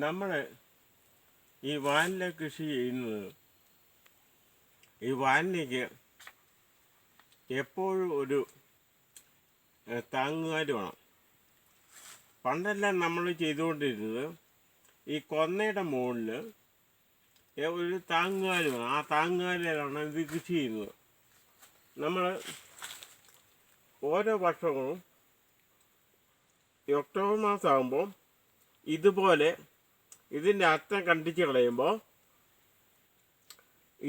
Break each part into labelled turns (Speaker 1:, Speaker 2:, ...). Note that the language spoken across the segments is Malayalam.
Speaker 1: നമ്മൾ ഈ വാനില കൃഷി ചെയ്യുന്നത് ഈ വാനിലേക്ക് എപ്പോഴും ഒരു താങ്ങുകാല് വേണം. പണ്ടെല്ലാം നമ്മൾ ചെയ്തുകൊണ്ടിരുന്നത് ഈ കൊന്നയുടെ മുകളിൽ ഒരു താങ്ങുകാല് വേണം. ആ താങ്ങുകാലിലാണ് ഇത് കൃഷി ചെയ്യുന്നത്. നമ്മൾ ഓരോ വർഷവും ഒക്ടോബർ മാസമാകുമ്പോൾ ഇതുപോലെ ഇതിൻ്റെ അറ്റം കണ്ടിച്ച് കളയുമ്പോൾ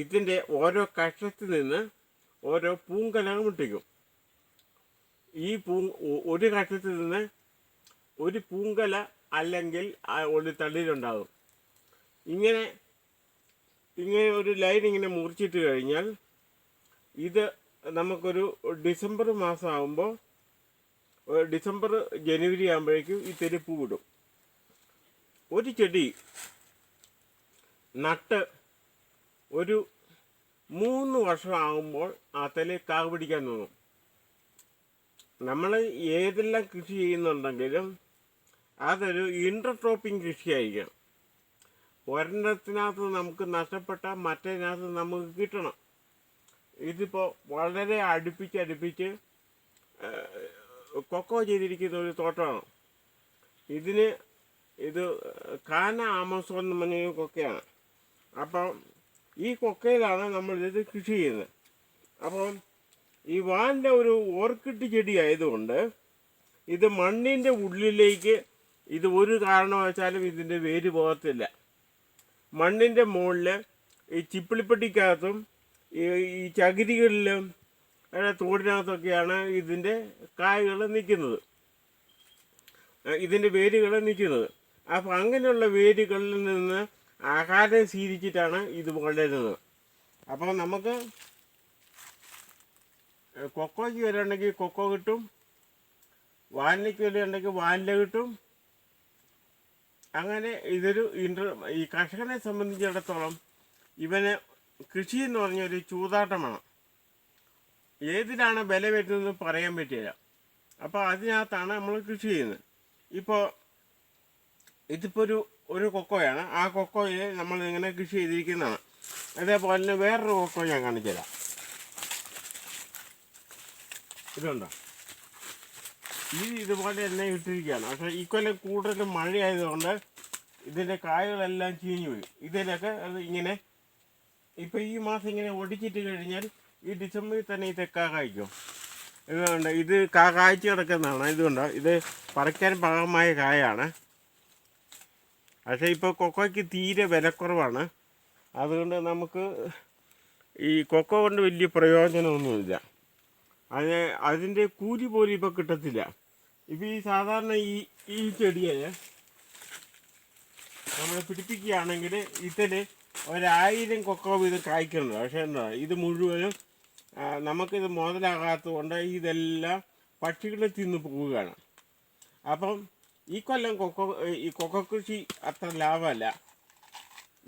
Speaker 1: ഇതിൻ്റെ ഓരോ കഷത്തിൽ നിന്ന് ഓരോ പൂങ്കലകൾ മുട്ടിക്കും. ഈ ഒരു കഷത്തിൽ നിന്ന് ഒരു പൂങ്കല അല്ലെങ്കിൽ ഒരു തളിരുണ്ടാകും. ഇങ്ങനെ ഒരു ലൈൻ ഇങ്ങനെ മുറിച്ചിട്ട് കഴിഞ്ഞാൽ ഇത് നമുക്കൊരു ഡിസംബർ മാസമാകുമ്പോൾ ഡിസംബർ ജനുവരി ആകുമ്പോഴേക്കും ഈ തെരുപ്പ് വിടും. ഒരു ചെടി നട്ട് ഒരു 3 വർഷമാകുമ്പോൾ ആ തല കാ പിടിക്കാൻ തോന്നും. നമ്മൾ ഏതെല്ലാം കൃഷി ചെയ്യുന്നുണ്ടെങ്കിലും അതൊരു ഇൻ്റർക്രോപ്പിംഗ് കൃഷിയായിരിക്കണം. ഒരെണ്ണത്തിനകത്ത് നമുക്ക് നഷ്ടപ്പെട്ട മറ്റേതിനകത്ത് നമുക്ക് കിട്ടണം. ഇതിപ്പോൾ വളരെ അടുപ്പിച്ച് കൊക്കോ ചെയ്തിരിക്കുന്ന ഒരു തോട്ടമാണ്. ഇത് കാന ആമസോൺ എന്ന് പറഞ്ഞ കൊക്കയാണ്. അപ്പം ഈ കൊക്കയിലാണ് നമ്മളിത് കൃഷി ചെയ്യുന്നത്. അപ്പം ഈ വാനിൻ്റെ ഒരു ഓർക്കിഡ് ചെടി ആയതുകൊണ്ട് ഇത് മണ്ണിൻ്റെ ഉള്ളിലേക്ക് ഇത് ഒരു കാരണവശാലും ഇതിൻ്റെ വേര് പോകത്തില്ല. മണ്ണിൻ്റെ മുകളിൽ ഈ ചിപ്പിളിപ്പട്ടിക്കകത്തും ഈ ചകിരികളിലും തോടിനകത്തൊക്കെയാണ് ഇതിൻ്റെ കായകൾ നിൽക്കുന്നത്, ഇതിൻ്റെ വേരുകൾ നിൽക്കുന്നത്. അപ്പോൾ അങ്ങനെയുള്ള വേരുകളിൽ നിന്ന് ആഹാരം സ്വീകരിച്ചിട്ടാണ് ഇത് വളരുന്നത്. അപ്പോൾ നമുക്ക് കൊക്കോയ്ക്ക് വില ഉണ്ടെങ്കിൽ കൊക്കോ കിട്ടും, വാനിലയ്ക്ക് വില ഉണ്ടെങ്കിൽ വാനില കിട്ടും. അങ്ങനെ ഇതൊരു ഈ കർഷകനെ സംബന്ധിച്ചിടത്തോളം ഇവന് കൃഷി എന്ന് പറഞ്ഞൊരു ചൂതാട്ടമാണ്. ഏതിലാണ് വില വരുന്നതെന്ന് പറയാൻ പറ്റില്ല. അപ്പോൾ അതിനകത്താണ് നമ്മൾ കൃഷി ചെയ്യുന്നത്. ഇതിപ്പോൾ ഒരു കൊക്കോയാണ്. ആ കൊക്കോയെ നമ്മൾ ഇങ്ങനെ കൃഷി ചെയ്തിരിക്കുന്നതാണ്. അതേപോലെ തന്നെ വേറൊരു കൊക്കോ ഞാൻ കാണിച്ചു തരാം. ഇതുണ്ടോ, ഇതുപോലെ തന്നെ ഇട്ടിരിക്കുകയാണ്. പക്ഷേ ഈ കൊല്ലം കൂടുതൽ മഴയായതുകൊണ്ട് ഇതിൻ്റെ കായകളെല്ലാം ചീഞ്ഞു പോയി. ഇതിലൊക്കെ അത് ഇങ്ങനെ ഇപ്പോൾ ഈ മാസം ഇങ്ങനെ ഒടിച്ചിട്ട് കഴിഞ്ഞാൽ ഈ ഡിസംബറിൽ തന്നെ ഈ തെക്കാ കായ്ക്കും. ഇതുകൊണ്ട് ഇത് കായ്ച്ച് കിടക്കുന്നതാണ്. ഇതുകൊണ്ട് ഇത് പറിക്കാൻ പാകമായ കായാണ്. പക്ഷേ ഇപ്പോൾ കൊക്കോയ്ക്ക് തീരെ വിലക്കുറവാണ്. അതുകൊണ്ട് നമുക്ക് ഈ കൊക്കോ കൊണ്ട് വലിയ പ്രയോജനമൊന്നുമില്ല. അതിൻ്റെ കൂലി പോലും ഇപ്പോൾ കിട്ടത്തില്ല. ഇപ്പോൾ ഈ സാധാരണ ഈ ചെടിയെ നമ്മൾ പിടിപ്പിക്കുകയാണെങ്കിൽ ഇതിൽ 1000 കൊക്കോ വീതം കായ്ക്കുന്നുണ്ട്. പക്ഷേ എന്താ, ഇത് മുഴുവനും നമുക്കിത് മുതലാകാത്തത് കൊണ്ട് ഇതെല്ലാം പക്ഷികൾ തിന്ന് പോവുകയാണ്. അപ്പം ഈ കൊല്ലം ഈ കൊക്കോ കൃഷി അത്ര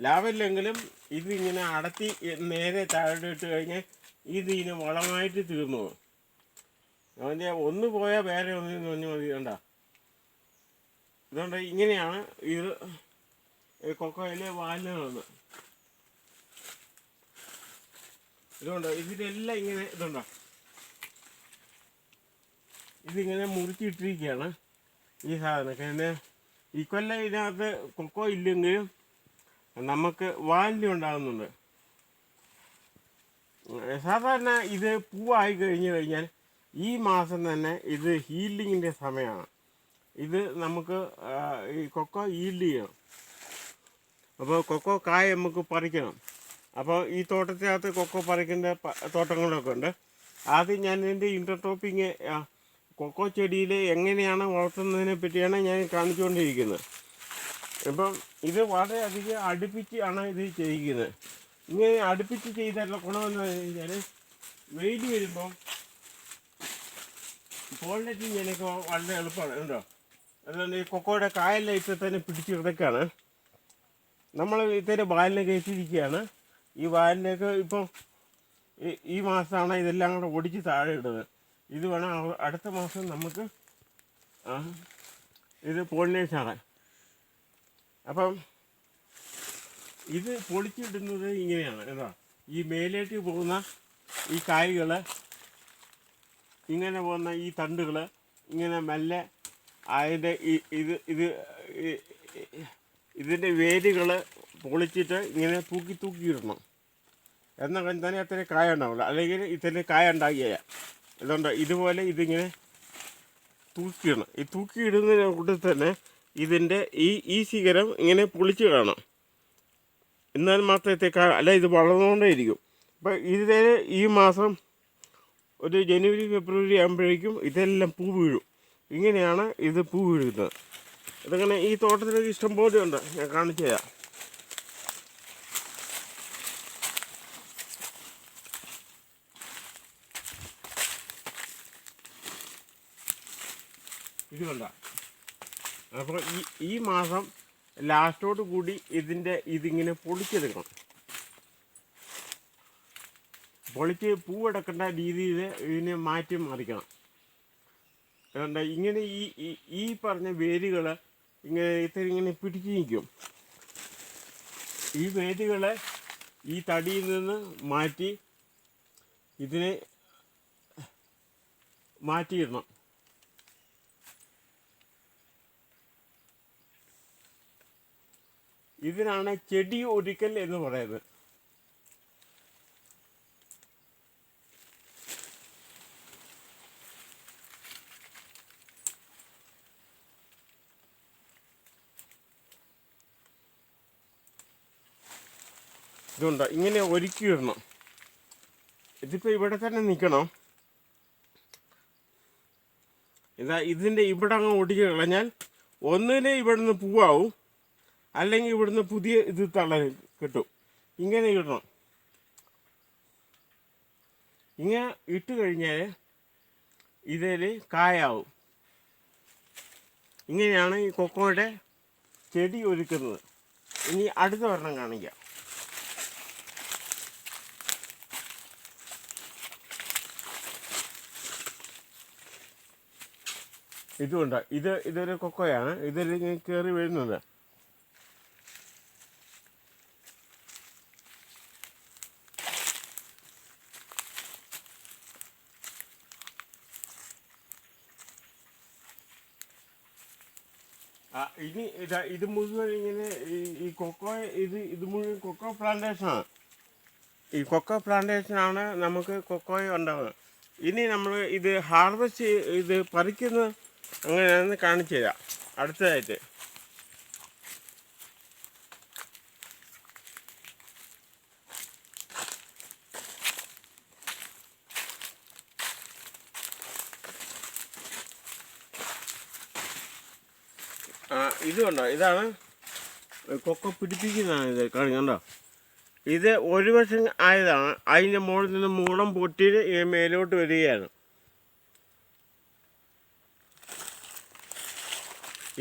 Speaker 1: ലാഭമില്ലെങ്കിലും ഇതിങ്ങനെ അടത്തി നേരെ താഴോട്ട് ഇട്ട് കഴിഞ്ഞാൽ ഇതിന് വളമായിട്ട് തീർന്നു പോകും. അവൻ്റെ ഒന്ന് പോയാൽ വേറെ ഒന്നിന് പറഞ്ഞ് മതി. കണ്ട, ഇതുകൊണ്ട് ഇങ്ങനെയാണ് ഇത് കൊക്കോയിലെ വാലിന്. ഇതുകൊണ്ട് ഇതിലെല്ലാം ഇങ്ങനെ ഇതുണ്ടോ, ഇതിങ്ങനെ മുറിച്ചിട്ടിരിക്കുകയാണ് ഈ സാധനമൊക്കെ. പിന്നെ ഈ കൊല്ലം ഇതിനകത്ത് കൊക്കോ ഇല്ലെങ്കിലും നമുക്ക് വാലിന് ഉണ്ടാകുന്നുണ്ട്. സാധാരണ ഇത് പൂവായി കഴിഞ്ഞാൽ ഈ മാസം തന്നെ ഇത് ഹീൽഡിങ്ങിൻ്റെ സമയമാണ്. ഇത് നമുക്ക് ഈ കൊക്കോ ഹീൽഡ് ചെയ്യണം. അപ്പോൾ കൊക്കോ കായ നമുക്ക് പറിക്കണം. അപ്പോൾ ഈ തോട്ടത്തിനകത്ത് കൊക്കോ പറിക്കേണ്ട തോട്ടങ്ങളൊക്കെ ഉണ്ട്. ആദ്യം ഞാൻ ഇതിൻ്റെ ഇൻ്റർക്രോപ്പിങ് കൊക്കോ ചെടിയിൽ എങ്ങനെയാണ് വളർത്തുന്നതിനെ പറ്റിയാണ് ഞാൻ കാണിച്ചുകൊണ്ടിരിക്കുന്നത്. ഇപ്പം ഇത് വളരെയധികം അടുപ്പിച്ച് ആണ് ഇത് ചെയ്യിക്കുന്നത്. ഇങ്ങനെ അടുപ്പിച്ച് ചെയ്താലുള്ള ഗുണമെന്ന് കഴിഞ്ഞാൽ വെയിൽ വരുമ്പോൾ പോളിനേറ്റിങ് ചെയ്യാനൊക്കെ വളരെ എളുപ്പമാണ്. ഉണ്ടോ, അതുകൊണ്ട് ഈ കൊക്കോയുടെ കായെല്ലാം ഇപ്പോൾ തന്നെ പിടിച്ച് കിടക്കുകയാണ്. നമ്മൾ ഇത്തരം വാലിനെ കയറ്റിയിരിക്കുകയാണ്. ഈ വാലിലേക്ക് ഇപ്പോൾ ഈ മാസമാണ് ഇതെല്ലാം കൂടെ ഒടിച്ച് താഴെ ഇടുന്നത്. ഇത് വേണം അടുത്ത മാസം നമുക്ക് ഇത് പോളിനേഷൻ ആകാൻ. അപ്പം ഇത് പൊളിച്ചിടുന്നത് ഇങ്ങനെയാണ് എന്താ, ഈ മേലേക്ക് പോകുന്ന ഈ കായ്കൾ, ഇങ്ങനെ പോകുന്ന ഈ തണ്ടുകൾ ഇങ്ങനെ മെല്ലെ അതിൻ്റെ ഇതിൻ്റെ വേരുകൾ പൊളിച്ചിട്ട് ഇങ്ങനെ തൂക്കി ഇടണം. എന്നാൽ തന്നെ അത്രയും കായ ഉണ്ടാവില്ല, അല്ലെങ്കിൽ ഇത്രയും കായ ഉണ്ടാകില്ല. അതുകൊണ്ട് ഇതുപോലെ ഇതിങ്ങനെ തൂക്കിയിടണം. ഈ തൂക്കിയിടുന്നതിനെ കൂട്ടി തന്നെ ഇതിൻ്റെ ഈ ശിഖരം ഇങ്ങനെ പൊളിച്ച് കാണണം. എന്നാൽ മാത്രമേ കായ, അല്ല ഇത് വളർന്നുകൊണ്ടേ ഇരിക്കും. അപ്പോൾ ഇതിൽ ഈ മാസം ഒരു ജനുവരി ഫെബ്രുവരി ആകുമ്പോഴേക്കും ഇതെല്ലാം പൂ വീഴും. ഇങ്ങനെയാണ് ഇത് പൂ വീഴുന്നത്. അതങ്ങനെ ഈ തോട്ടത്തിലേക്ക് ഇഷ്ടം പോലെ ഉണ്ട്, ഞാൻ കാണിച്ചു തരാം. ഇത് കണ്ട. അപ്പോൾ ഈ മാസം ലാസ്റ്റോട് കൂടി ഇതിങ്ങനെ പൊളിച്ചെടുക്കണം. പൊളിച്ച് പൂവെടുക്കേണ്ട രീതിയിൽ ഇതിനെ മാറ്റി മറിക്കണം. അതുകൊണ്ട് ഇങ്ങനെ ഈ പറഞ്ഞ വേരുകൾ ഇങ്ങനെ പിടിച്ച് നിൽക്കും. ഈ വേരുകളെ ഈ തടിയിൽ നിന്ന് മാറ്റി ഇതിനെ മാറ്റിയിടണം. ഇതിനാണ് ചെടി ഒരുക്കൽ എന്ന് പറയുന്നത്. ഇതുണ്ട്, ഇങ്ങനെ ഒരുക്കിയിടണം. ഇതിപ്പോൾ ഇവിടെ തന്നെ നിൽക്കണം. ഇതിൻ്റെ ഇവിടെ അങ്ങ് ഒടിച്ച് കളഞ്ഞാൽ ഒന്നിനെ ഇവിടുന്ന് പൂവാവും, അല്ലെങ്കിൽ ഇവിടുന്ന് പുതിയ ഇത് കിട്ടും. ഇങ്ങനെ ഇടണം. ഇങ്ങനെ ഇട്ട് കഴിഞ്ഞാൽ ഇതിൽ കായാവും. ഇങ്ങനെയാണ് ഈ കൊക്കോയുടെ ചെടി ഒരുക്കുന്നത്. ഇനി അടുത്ത ഒരെണ്ണം കാണിക്കാം. ഇതുകൊണ്ട് ഇതൊരു കൊക്കോയാണ്. ഇതിൽ കയറി വരുന്നത്. ഇനി ഇത് മുഴുവൻ ഇങ്ങനെ ഈ കൊക്കോ ഇത് മുഴുവൻ കൊക്കോ പ്ലാന്റേഷനാണ്. ഈ കൊക്കോ പ്ലാന്റേഷനാണ് നമുക്ക് കൊക്കോയ ഉണ്ടാകുന്നത്. ഇനി നമ്മൾ ഇത് ഹാർവെസ്റ്റ് ഇത് പറിക്കുന്ന അങ്ങനെയാണെന്ന് കാണിച്ചു തരാം അടുത്തതായിട്ട്. ഇത് കണ്ടോ, ഇതാണ് കൊക്കോ പിടിപ്പിക്കുന്നതാണ്. ഇത് കണ്ടോ, ഇത് ഒരു വർഷം ആയതാണ്. അതിൻ്റെ മുകളിൽ നിന്ന് മൂളം പൊട്ടിയിട്ട് മേലോട്ട് വരികയാണ്.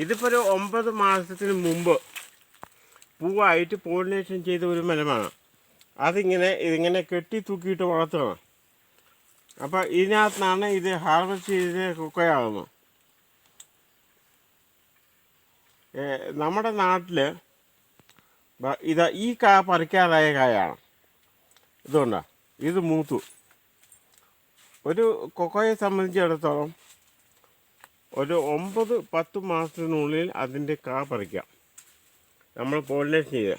Speaker 1: ഇതിപ്പോൾ ഒരു 9 മാസത്തിന് മുമ്പ് പൂവായിട്ട് പോളിനേഷൻ ചെയ്ത ഒരു മരമാണ്. ഇതിങ്ങനെ കെട്ടി തൂക്കിയിട്ട് വളർത്തണം. അപ്പോൾ ഇതിനകത്തുനിന്നാണ് ഇത് ഹാർവെസ്റ്റ് ചെയ്ത് കൊക്കോയാകുന്നത്. നമ്മുടെ നാട്ടിൽ ഈ കായ പറിക്കാറായ കായാണ്. ഇതുകൊണ്ടാണ് ഇത് മൂത്തു. ഒരു കൊക്കോയെ സംബന്ധിച്ചിടത്തോളം ഒരു 9-10 മാസത്തിനുള്ളിൽ അതിൻ്റെ കാ പറിക്കാം, നമ്മൾ പോളിനേഷൻ ചെയ്ത്.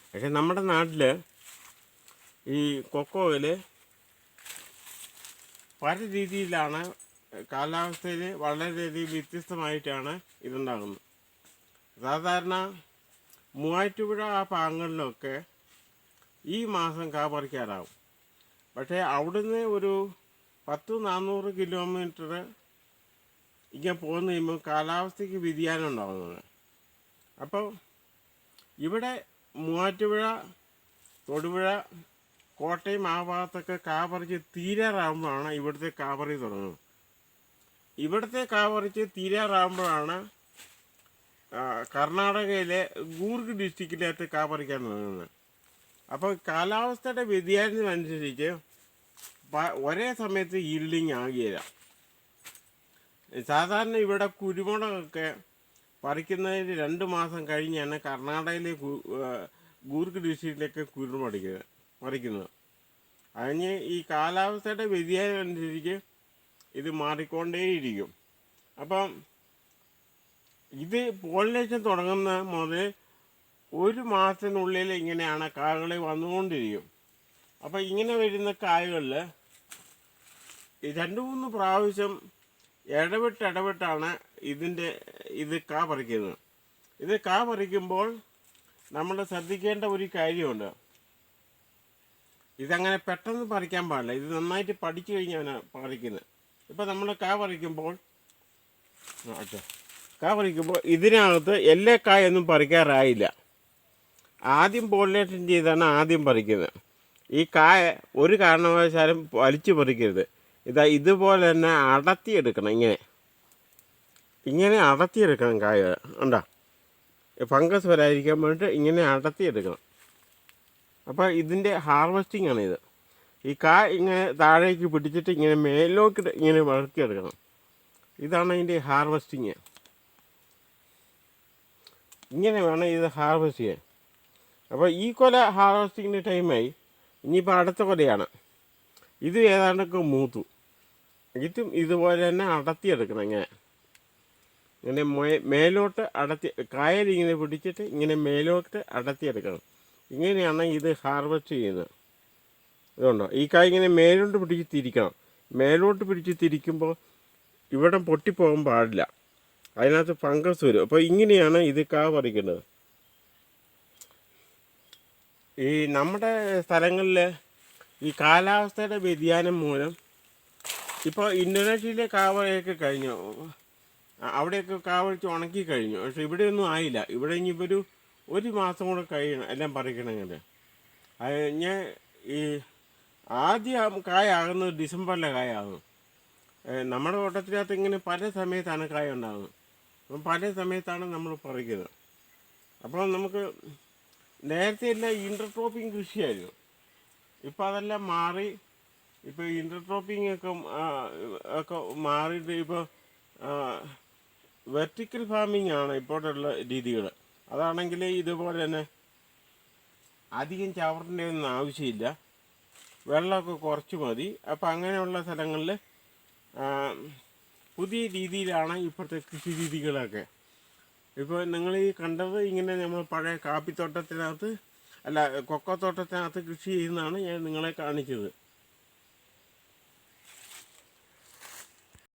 Speaker 1: പക്ഷെ നമ്മുടെ നാട്ടിൽ ഈ കൊക്കോയിൽ പല രീതിയിലാണ്, കാലാവസ്ഥയിൽ വളരെയധികം വ്യത്യസ്തമായിട്ടാണ് ഇതുണ്ടാകുന്നത്. സാധാരണ മൂവാറ്റുപുഴ ആ ഭാഗങ്ങളിലൊക്കെ ഈ മാസം കാ പറിക്കാറാവും. പക്ഷേ അവിടുന്ന് ഒരു 100-400 കിലോമീറ്റർ ഇങ്ങനെ പോകുന്ന കഴിയുമ്പോൾ കാലാവസ്ഥയ്ക്ക് വ്യതിയാനം ഉണ്ടാകുന്നത്. അപ്പോൾ ഇവിടെ മൂവാറ്റുപുഴ, തൊടുപുഴ, കോട്ടയം ആ ഭാഗത്തൊക്കെ കാ പറിച്ച് തീരാറാകുമ്പോഴാണ് ഇവിടുത്തെ കാ പറി തുടങ്ങുന്നത്. ഇവിടുത്തെ കാ പറിച്ച് തീരാറാകുമ്പോഴാണ് കർണാടകയിലെ കൂർഗ് ഡിസ്ട്രിക്റ്റിനകത്ത് കാ പറിക്കാൻ തുടങ്ങുന്നത്. അപ്പോൾ കാലാവസ്ഥയുടെ വ്യതിയാനത്തിനനുസരിച്ച് ഒരേ സമയത്ത് ഈൽഡിങ് ആകുകയില്ല. സാധാരണ ഇവിടെ കുരുമുളകൊക്കെ പറിക്കുന്നതിന് 2 മാസം കഴിഞ്ഞാണ് കർണാടകയിലെ ഗൂർഗ് ഡിസ്ട്രിക്റ്റിലേക്ക് കുരുമുളക് പറിക്കുന്നത്. അതിന് ഈ കാലാവസ്ഥയുടെ വ്യതിയാനം അനുസരിച്ച് ഇത് മാറിക്കൊണ്ടേയിരിക്കും. അപ്പം ഇത് പോളിനേഷൻ തുടങ്ങുന്ന മുതൽ 1 മാസത്തിനുള്ളിൽ ഇങ്ങനെയാണ് കായകൾ വന്നുകൊണ്ടിരിക്കും. അപ്പം ഇങ്ങനെ വരുന്ന കായകളിൽ 2-3 പ്രാവശ്യം ഇടവിട്ടാണ് ഇത് കാ പറിക്കുന്നത്. ഇത് കാ പറിക്കുമ്പോൾ നമ്മൾ ശ്രദ്ധിക്കേണ്ട ഒരു കാര്യമുണ്ട്. ഇതങ്ങനെ പെട്ടെന്ന് പറിക്കാൻ പാടില്ല. ഇത് നന്നായിട്ട് പഠിച്ചു കഴിഞ്ഞാണ് പറിക്കുന്നത്. ഇപ്പം നമ്മൾ കാ പറിക്കുമ്പോൾ ഇതിനകത്ത് എല്ലാ കായൊന്നും പറിക്കാറായില്ല. ആദ്യം പോളിനേഷൻ ചെയ്താണ് ആദ്യം പറിക്കുന്നത്. ഈ കായ ഒരു കാരണവശാലും വലിച്ചു പറിക്കരുത്. ഇതുപോലെ തന്നെ അടർത്തിയെടുക്കണം. ഇങ്ങനെ അടർത്തിയെടുക്കണം. കായ ഉണ്ടോ, ഫംഗസ് വരാതിരിക്കാൻ വേണ്ടിയിട്ട് ഇങ്ങനെ അടർത്തിയെടുക്കണം. അപ്പോൾ ഇതിൻ്റെ ഹാർവെസ്റ്റിംഗ് ആണിത്. ഈ കായ ഇങ്ങനെ താഴേക്ക് പിടിച്ചിട്ട് ഇങ്ങനെ മേലോട്ട് ഇങ്ങനെ വളർത്തിയെടുക്കണം. ഇതാണ് അതിൻ്റെ ഹാർവെസ്റ്റിങ്. ഇങ്ങനെ വേണം ഇത് ഹാർവെസ്റ്റ് ചെയ്യാൻ. അപ്പോൾ ഈ കൊല ഹാർവെസ്റ്റിങ്ങിൻ്റെ ടൈമായി. ഇനിയിപ്പോൾ അടുത്ത കൊലയാണ്. ഇത് ഏതാണ്ടൊക്കെ മൂത്തു. ഇതും ഇതുപോലെ തന്നെ അടർത്തിയെടുക്കണം. ഇങ്ങനെ മേലോട്ട് കായലിങ്ങനെ പിടിച്ചിട്ട് ഇങ്ങനെ മേലോട്ട് അടർത്തിയെടുക്കണം. ഇങ്ങനെയാണ് ഇത് ഹാർവെസ്റ്റ് ചെയ്യുന്നത്. ഇതുകൊണ്ടോ, ഈ കായ ഇങ്ങനെ മേലോട്ട് പിടിച്ച് തിരിക്കണം. മേലോട്ട് പിടിച്ച് തിരിക്കുമ്പോൾ ഇവിടെ പൊട്ടിപ്പോകാൻ പാടില്ല. അതിനകത്ത് ഫംഗസ് വരും. അപ്പോൾ ഇങ്ങനെയാണ് ഇത് കാ പറിക്കേണ്ടത്. ഈ നമ്മുടെ സ്ഥലങ്ങളിൽ ഈ കാലാവസ്ഥയുടെ വ്യതിയാനം മൂലം ഇപ്പോൾ ഇന്തോനേഷ്യയിലെ കാവയൊക്കെ കഴിഞ്ഞു, അവിടെയൊക്കെ കാവഴിച്ച് ഉണക്കി കഴിഞ്ഞു. പക്ഷെ ഇവിടെയൊന്നും ആയില്ല. ഇവിടെ ഇനിയിപ്പോൾ ഒരു മാസം കൂടെ കഴിയണം എല്ലാം പറിക്കണമെങ്കിൽ. ഞാൻ ഈ ആദ്യം കായാകുന്നത് ഡിസംബറിലെ കായാകും. നമ്മുടെ തോട്ടത്തിനകത്ത് ഇങ്ങനെ പല സമയത്താണ് കായ ഉണ്ടാകുന്നത്. അപ്പം പല സമയത്താണ് നമ്മൾ പറിക്കുന്നത്. അപ്പോൾ നമുക്ക് നേരത്തെ എല്ലാം ഇൻ്റർക്രോപ്പിംഗ് കൃഷിയായിരുന്നു. ഇപ്പോൾ അതെല്ലാം മാറി. ഇപ്പോൾ ഇൻ്റർക്രോപ്പിംഗ് ഒക്കെ മാറിയിട്ട് ഇപ്പോൾ വെർട്ടിക്കൽ ഫാമിംഗ് ആണ് ഇപ്പോഴുള്ള രീതികൾ. അതാണെങ്കിൽ ഇതുപോലെ തന്നെ അധികം ചവറിൻ്റെ ഒന്നും ആവശ്യമില്ല, വെള്ളമൊക്കെ കുറച്ച് മതി. അപ്പോൾ അങ്ങനെയുള്ള സ്ഥലങ്ങളിൽ പുതിയ രീതിയിലാണ് ഇപ്പോഴത്തെ കൃഷി രീതികളൊക്കെ. ഇപ്പോൾ നിങ്ങൾ ഈ കണ്ടത് ഇങ്ങനെ നമ്മൾ പഴയ കാപ്പിത്തോട്ടത്തിനകത്ത് കൊക്കത്തോട്ടത്തിനകത്ത് കൃഷി ചെയ്യുന്നതാണ് ഞാൻ നിങ്ങളെ കാണിച്ചത്.